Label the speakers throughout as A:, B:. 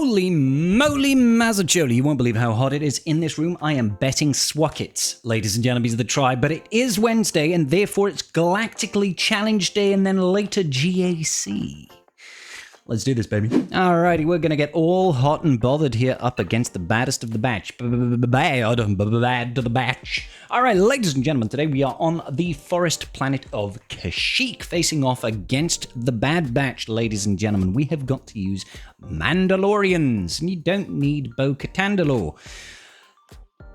A: Holy moly mazzacholi, you won't believe how hot it is in this room. I am betting swackets, ladies and gentlemen of the tribe, but it is Wednesday and therefore it's Galactically Challenge Day and then later GAC. Let's do this, baby. Alrighty, we're gonna get all hot and bothered here up against the baddest of the batch. Bad to the batch. Alright, ladies and gentlemen, today we are on the forest planet of Kashyyyk, facing off against the Bad Batch, ladies and gentlemen. We have got to use Mandalorians, and you don't need Bo-Katan.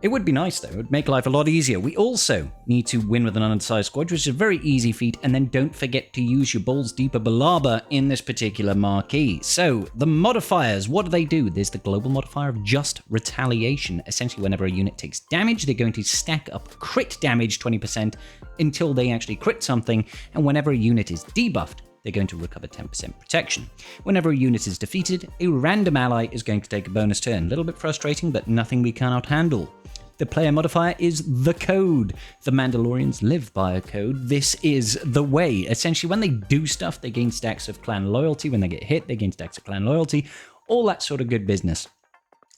A: It would be nice, though. It would make life a lot easier. We also need to win with an undersized squad, which is a very easy feat, and then don't forget to use your balls deeper balaba in this particular marquee. So, the modifiers, what do? There's the global modifier of just retaliation. Essentially, whenever a unit takes damage, they're going to stack up crit damage 20% until they actually crit something, and whenever a unit is debuffed, they're going to recover 10% protection. Whenever a unit is defeated, a random ally is going to take a bonus turn. A little bit frustrating, but nothing we cannot handle. The player modifier is the code. The Mandalorians live by a code. This is the way. Essentially, when they do stuff, they gain stacks of clan loyalty. When they get hit, they gain stacks of clan loyalty. All that sort of good business.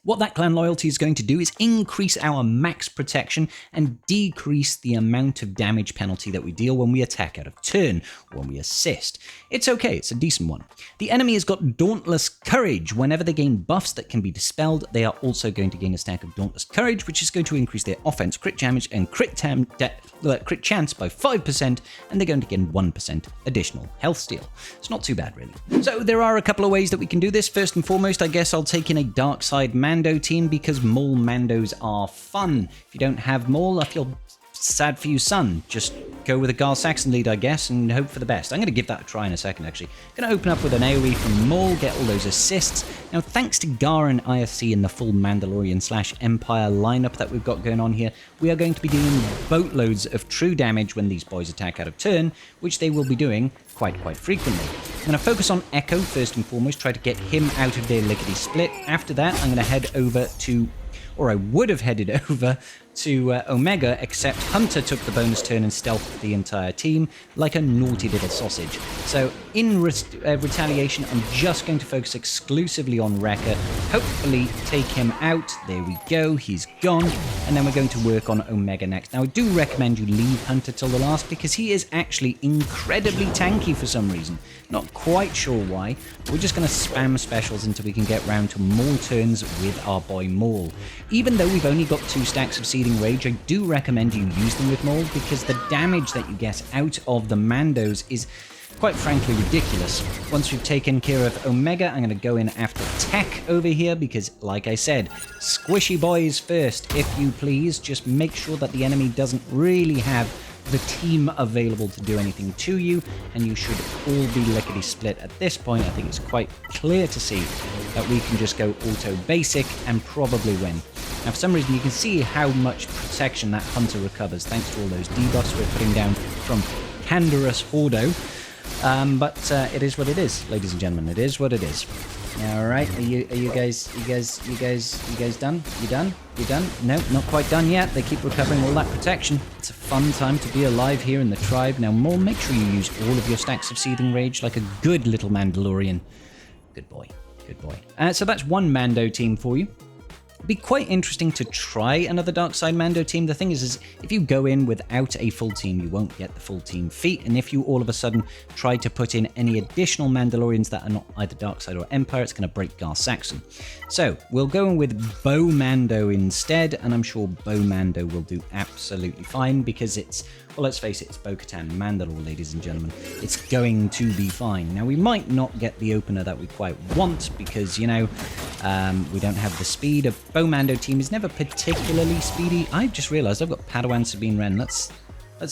A: What that clan loyalty is going to do is increase our max protection and decrease the amount of damage penalty that we deal when we attack out of turn, or when we assist. It's okay, it's a decent one. The enemy has got Dauntless Courage. Whenever they gain buffs that can be dispelled, they are also going to gain a stack of Dauntless Courage, which is going to increase their offense, crit damage, and crit chance by 5%, and they're going to gain 1% additional health steal. It's not too bad, really. So there are a couple of ways that we can do this. First and foremost, I guess I'll take in a dark side Mando team because Maul Mandos are fun. If you don't have Maul, I feel sad for you, son. Just go with a Garl Saxon lead, I guess, and hope for the best. I'm going to give that a try in a second, actually. Going to open up with an AoE from Maul, get all those assists. Now, thanks to Gar and IFC and the full Mandalorian/Empire lineup that we've got going on here, we are going to be doing boatloads of true damage when these boys attack out of turn, which they will be doing quite frequently. I'm going to focus on Echo first and foremost, try to get him out of their lickety-split. After that, I'm going to head over to, or I would have headed over to Omega, except Hunter took the bonus turn and stealthed the entire team like a naughty little sausage. So in retaliation, I'm just going to focus exclusively on Wrecker, hopefully take him out. There we go, he's gone. And then we're going to work on Omega next. Now, I do recommend you leave Hunter till the last because he is actually incredibly tanky for some reason. Not quite sure why. We're just going to spam specials until we can get round to Maul turns with our boy Maul. Even though we've only got 2 stacks of Seeding Rage, I do recommend you use them with Maul because the damage that you get out of the Mandos is quite frankly ridiculous. Once we've taken care of Omega, I'm going to go in after Tech over here because, like I said, squishy boys first, if you please. Just make sure that the enemy doesn't really have the team available to do anything to you, and you should all be lickety-split at this point. I think it's quite clear to see that we can just go auto basic and probably win. Now, for some reason, you can see how much protection that Hunter recovers thanks to all those debuffs we're putting down from Candorous Hordo. But it is what it is, ladies and gentlemen. It is what it is. All right, are you guys done? You done? You done? No, not quite done yet. They keep recovering all that protection. It's a fun time to be alive here in the tribe. Now, Maul, make sure you use all of your stacks of Seething Rage like a good little Mandalorian. Good boy. Good boy. So that's one Mando team for you. It'd be quite interesting to try another Darkside Mando team. The thing is if you go in without a full team, you won't get the full team feat. And if you all of a sudden try to put in any additional Mandalorians that are not either Darkside or Empire, it's going to break Gar Saxon. So we'll go in with Bo Mando instead, and I'm sure Bo Mando will do absolutely fine because it's, well, let's face it, it's Bo-Katan Mandalore, ladies and gentlemen. It's going to be fine. Now, we might not get the opener that we quite want because, you know, we don't have the speed. A Bo Mando team is never particularly speedy. I've just realized I've got Padawan Sabine Wren. Let's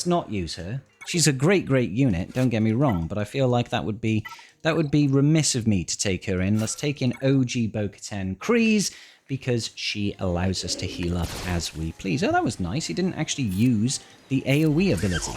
A: not use her. She's a great unit, don't get me wrong, but I feel like that would be remiss of me to take her in. Let's take in OG Bo-Katan Kryze, because she allows us to heal up as we please. Oh, that was nice. He didn't actually use the AoE ability.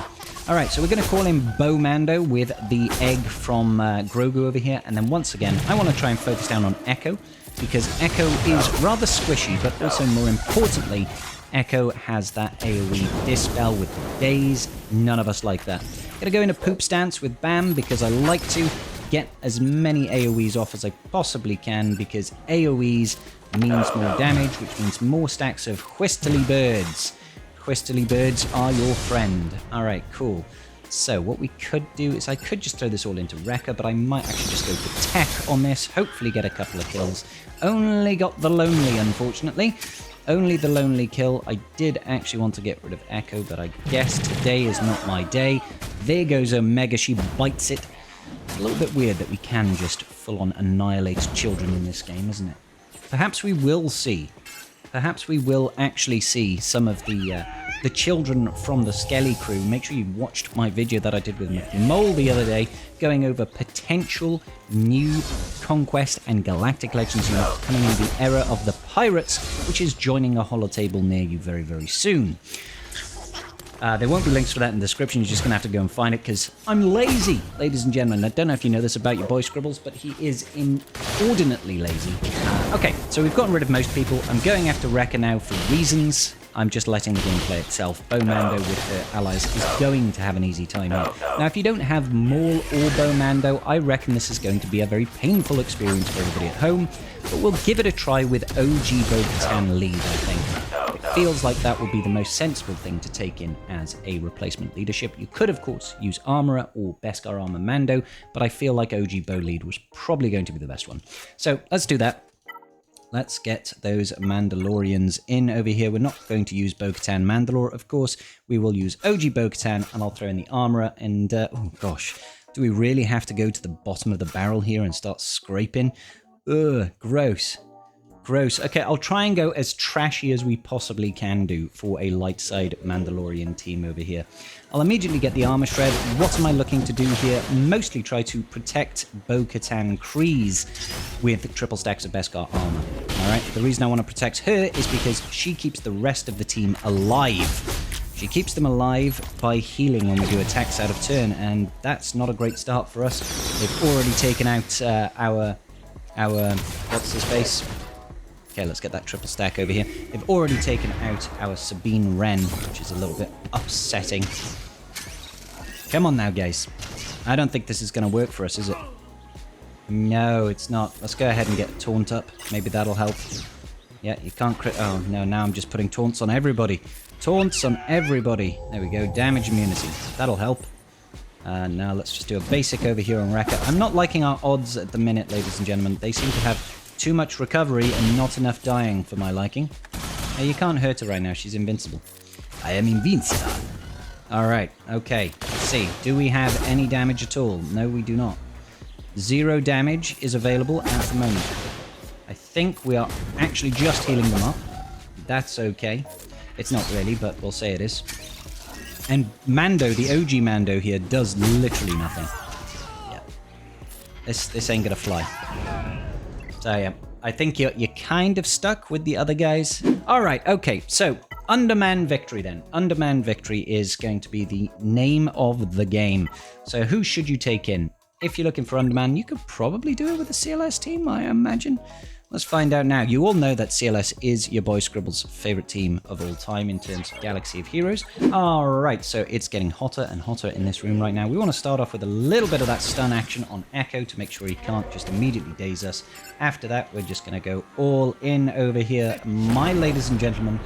A: All right, so we're going to call him Bo Mando with the egg from Grogu over here. And then once again, I want to try and focus down on Echo, because Echo is rather squishy, but also more importantly, Echo has that AoE dispel with the daze. None of us like that. Gonna go in a poop stance with Bam because I like to. get as many AoEs off as I possibly can, because AoEs means more damage, which means more stacks of whistly birds. Whistly birds are your friend. Alright, cool. So what we could do is I could just throw this all into Rekka, but I might actually just go for tech on this, hopefully get a couple of kills. Only got the lonely, unfortunately. Only the lonely kill. I did actually want to get rid of Echo, but I guess today is not my day. There goes Omega, she bites it. It's a little bit weird that we can just full-on annihilate children in this game, isn't it? Perhaps we will see. Perhaps we will actually see some of the children from the Skelly crew. Make sure you watched my video that I did with Mole the other day, going over potential new Conquest and Galactic Legends units coming in the era of the Pirates, which is joining a holotable near you very, very soon. There won't be links for that in the description. You're just going to have to go and find it because I'm lazy, ladies and gentlemen. I don't know if you know this about your boy Scribbles, but he is inordinately lazy. Okay, so we've gotten rid of most people. I'm going after Rekka now for reasons. I'm just letting the game play itself. Mando with her allies is going to have an easy time here. Now, if you don't have Maul or Mando, I reckon this is going to be a very painful experience for everybody at home, but we'll give it a try with OG Bo-Katan lead, I think. It feels like that would be the most sensible thing to take in as a replacement leadership. You could, of course, use Armorer or Beskar Armor Mando, but I feel like OG Bo lead was probably going to be the best one. So let's do that. Let's get those Mandalorians in over here. We're not going to use Bo-Katan Mandalore, of course. We will use OG Bo-Katan, and I'll throw in the Armorer. And, oh gosh, do we really have to go to the bottom of the barrel here and start scraping? Ugh, gross. Gross. Okay, I'll try and go as trashy as we possibly can do for a light side Mandalorian team over here. I'll immediately get the armor shred. What am I looking to do here? Mostly try to protect Bo-Katan Kryze with triple stacks of Beskar armor. Alright, the reason I want to protect her is because she keeps the rest of the team alive. She keeps them alive by healing when we do attacks out of turn, and that's not a great start for us. They've already taken out our what's his face? Okay, let's get that triple stack over here. They've already taken out our Sabine Wren, which is a little bit upsetting. Come on now, guys. I don't think this is going to work for us, is it? No, it's not. Let's go ahead and get a taunt up. Maybe that'll help. Yeah, you can't crit. Oh, no, now I'm just putting taunts on everybody. Taunts on everybody. There we go. Damage immunity. That'll help. Now let's just do a basic over here on Rekka. I'm not liking our odds at the minute, ladies and gentlemen. They seem to have too much recovery and not enough dying for my liking. Hey, you can't hurt her right now. She's invincible. I am invincible. Alright, okay. Let's see. Do we have any damage at all? No, we do not. 0 damage is available at the moment. I think we are actually just healing them up. That's okay. It's not really, but we'll say it is. And Mando, the OG Mando here, does literally nothing. Yeah. This ain't gonna fly. So yeah, I think you're kind of stuck with the other guys. All right, okay, so Underman Victory then. Underman Victory is going to be the name of the game. So who should you take in? If you're looking for Underman, you could probably do it with the CLS team, I imagine. Let's find out now. You all know that CLS is your boy Scribble's favorite team of all time in terms of Galaxy of Heroes. All right, so it's getting hotter and hotter in this room right now. We want to start off with a little bit of that stun action on Echo to make sure he can't just immediately daze us. After that, we're just going to go all in over here. My ladies and gentlemen,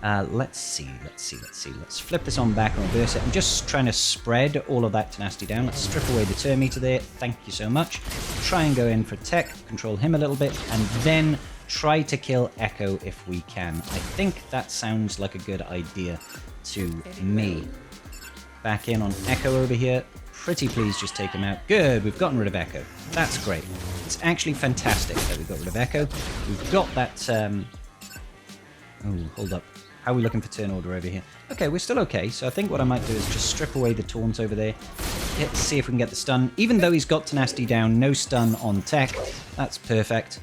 A: let's see. Let's flip this on back and reverse it. I'm just trying to spread all of that tenacity down. Let's strip away the turn meter there. Thank you so much. Try and go in for tech, control him a little bit, and then try to kill Echo if we can. I think that sounds like a good idea to me. Back in on Echo over here. Pretty please just take him out. Good, we've gotten rid of Echo. That's great. It's actually fantastic that we got rid of Echo. We've got that... Oh, hold up. How are we looking for turn order over here? Okay, we're still okay, so I think what I might do is just strip away the taunt over there. See if we can get the stun. Even though he's got tenacity down, no stun on tech. That's perfect.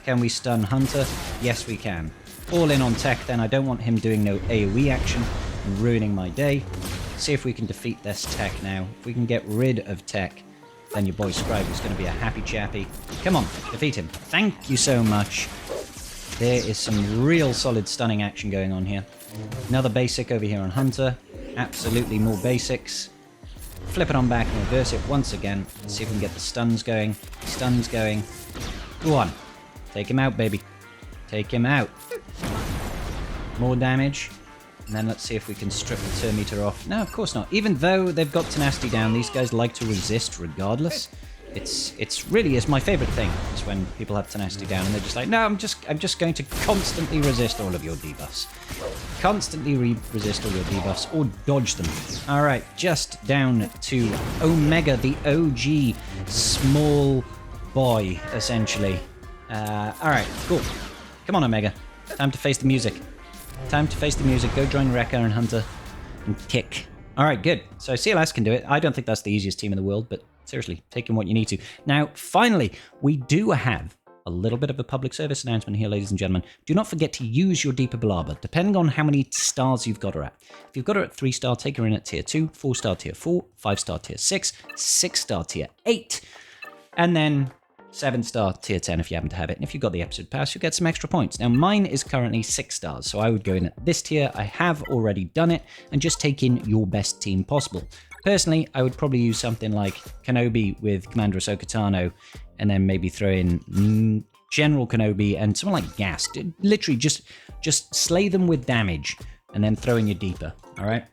A: Can we stun Hunter? Yes, we can. All in on tech then. I don't want him doing no AoE action and ruining my day. See if we can defeat this tech now. If we can get rid of tech, then your boy Scribe is going to be a happy chappy. Come on, defeat him. Thank you so much. There is some real solid stunning action going on here. Another basic over here on Hunter. Absolutely more basics. flip it on back and reverse it once again. Let's see if we can get the stuns going. Stuns going. Go on. Take him out, baby. Take him out. More damage. And then let's see if we can strip the turn meter off. No, of course not. Even though they've got tenacity down, these guys like to resist regardless. It's really is my favorite thing, is when people have tenacity down and they're just like, no, I'm just going to constantly resist all of your debuffs. Constantly resist all your debuffs or dodge them. All right, just down to Omega, the OG small boy, essentially. All right, cool. Come on, Omega. Time to face the music. Time to face the music. Go join Rekka and Hunter and kick. All right, good. So CLS can do it. I don't think that's the easiest team in the world, but seriously, take in what you need to. Now, finally, we do have a little bit of a public service announcement here, ladies and gentlemen. Do not forget to use your Deeper Balaba, depending on how many stars you've got her at. If you've got her at 3-star, take her in at tier 2, 4-star tier 4, 5-star tier 6, 6-star tier 8, and then 7-star tier 10 if you happen to have it. And if you've got the episode pass, you'll get some extra points. Now, mine is currently 6 stars, so I would go in at this tier. I have already done it, and just take in your best team possible. Personally, I would probably use something like Kenobi with Commander Ahsoka Tano, and then maybe throw in General Kenobi and someone like Gas. Literally, just slay them with damage, and then throw in your Deeper, all right?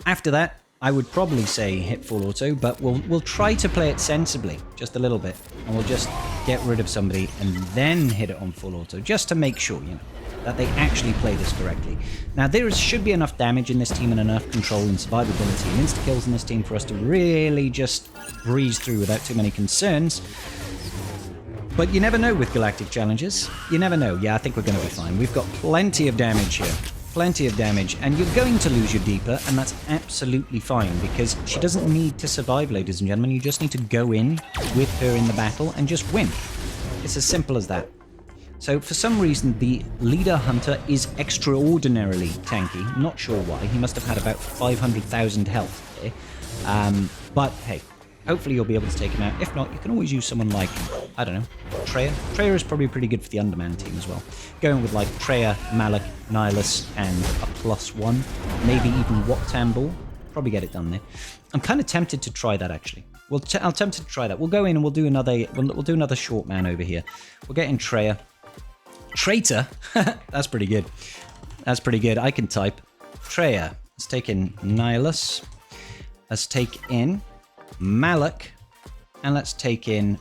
A: After that, I would probably say hit full auto, but we'll try to play it sensibly, just a little bit, and we'll just get rid of somebody and then hit it on full auto, just to make sure, you know, that they actually play this correctly. Now, there should be enough damage in this team and enough control and survivability and insta-kills in this team for us to really just breeze through without too many concerns. But you never know with Galactic challenges. You never know. Yeah, I think we're going to be fine. We've got plenty of damage here. Plenty of damage, and you're going to lose your Deeper, and that's absolutely fine, because she doesn't need to survive, ladies and gentlemen. You just need to go in with her in the battle and just win. It's as simple as that. So, for some reason, the leader Hunter is extraordinarily tanky. Not sure why. He must have had about 500,000 health here. But, hey, hopefully you'll be able to take him out. If not, you can always use someone like, I don't know, Treya. Treya is probably pretty good for the Underman team as well. Going with, like, Treya, Malak, Nihilus, and a +1. Maybe even Wat Tambul. Probably get it done there. I'm kind of tempted to try that, actually. I'm tempted to try that. We'll go in and we'll do another short man over here. We'll get in Treya. Traitor? That's pretty good. That's pretty good. I can type. Treya. Let's take in Nihilus. Let's take in Malak. And let's take in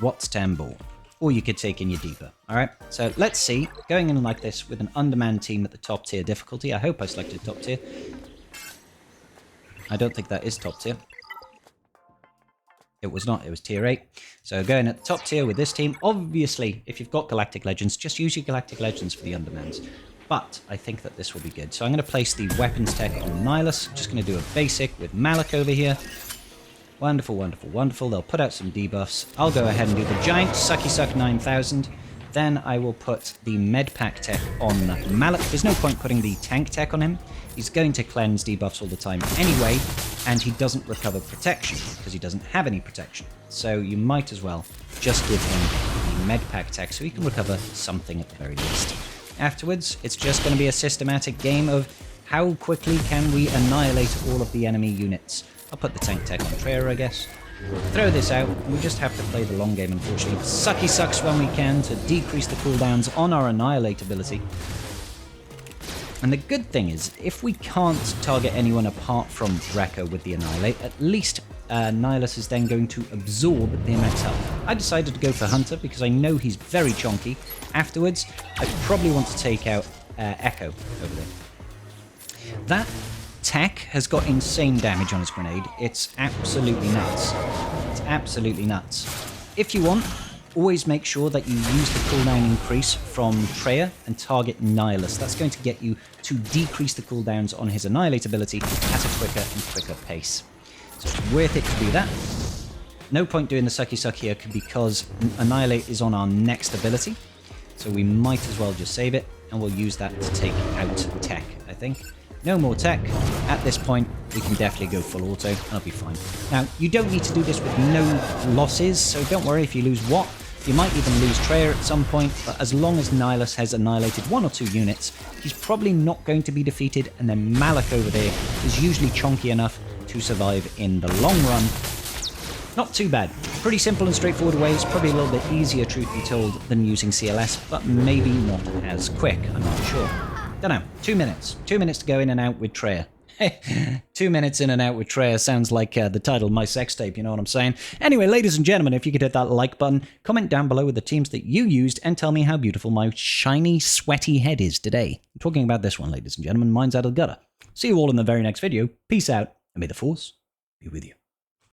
A: Wat Tambul. Or you could take in your Deeper. Alright, so let's see. Going in like this with an Underman team at the top tier difficulty. I hope I selected top tier. I don't think that is top tier. It was not, it was tier 8. So going at the top tier with this team. Obviously, if you've got Galactic Legends, just use your Galactic Legends for the Undermans. But I think that this will be good. So I'm going to place the weapons tech on Nihilus. Just going to do a basic with Malak over here. Wonderful, wonderful, wonderful. They'll put out some debuffs. I'll go ahead and do the giant Sucky Suck 9000. Then I will put the med pack tech on Malak. There's no point putting the tank tech on him. He's going to cleanse debuffs all the time anyway, and he doesn't recover protection because he doesn't have any protection. So you might as well just give him the med pack tech so he can recover something at the very least. Afterwards, it's just going to be a systematic game of how quickly can we annihilate all of the enemy units. I'll put the tank tech on Treya, I guess. Throw this out, and we just have to play the long game, unfortunately. Sucky sucks when we can to decrease the cooldowns on our Annihilate ability. And the good thing is, if we can't target anyone apart from Rekka with the Annihilate, at least Nihilus is then going to absorb the MX health. I decided to go for Hunter because I know he's very chonky. Afterwards, I probably want to take out Echo over there. That tech has got insane damage on his grenade. It's absolutely nuts. It's absolutely nuts. If you want, always make sure that you use the cooldown increase from Treya and target Nihilus. That's going to get you to decrease the cooldowns on his Annihilate ability at a quicker and quicker pace. So it's worth it to do that. No point doing the Sucky Suck here because Annihilate is on our next ability. So we might as well just save it, and we'll use that to take out tech, I think. No more tech. At this point, we can definitely go full auto. I'll be fine. Now, you don't need to do this with no losses, so don't worry if you lose Wat. You might even lose Treya at some point, but as long as Nihilus has annihilated 1 or 2 units, he's probably not going to be defeated, and then Malak over there is usually chonky enough to survive in the long run. Not too bad. Pretty simple and straightforward ways, probably a little bit easier, truth be told, than using CLS, but maybe not as quick, I'm not sure. Don't know, 2 minutes. 2 minutes to go in and out with Treya. 2 minutes in and out with Treya sounds like the title of my sex tape, you know what I'm saying? Anyway, ladies and gentlemen, if you could hit that like button, comment down below with the teams that you used, and tell me how beautiful my shiny, sweaty head is today. I'm talking about this one, ladies and gentlemen, mine's out of the gutter. See you all in the very next video. Peace out, and may the Force be with you.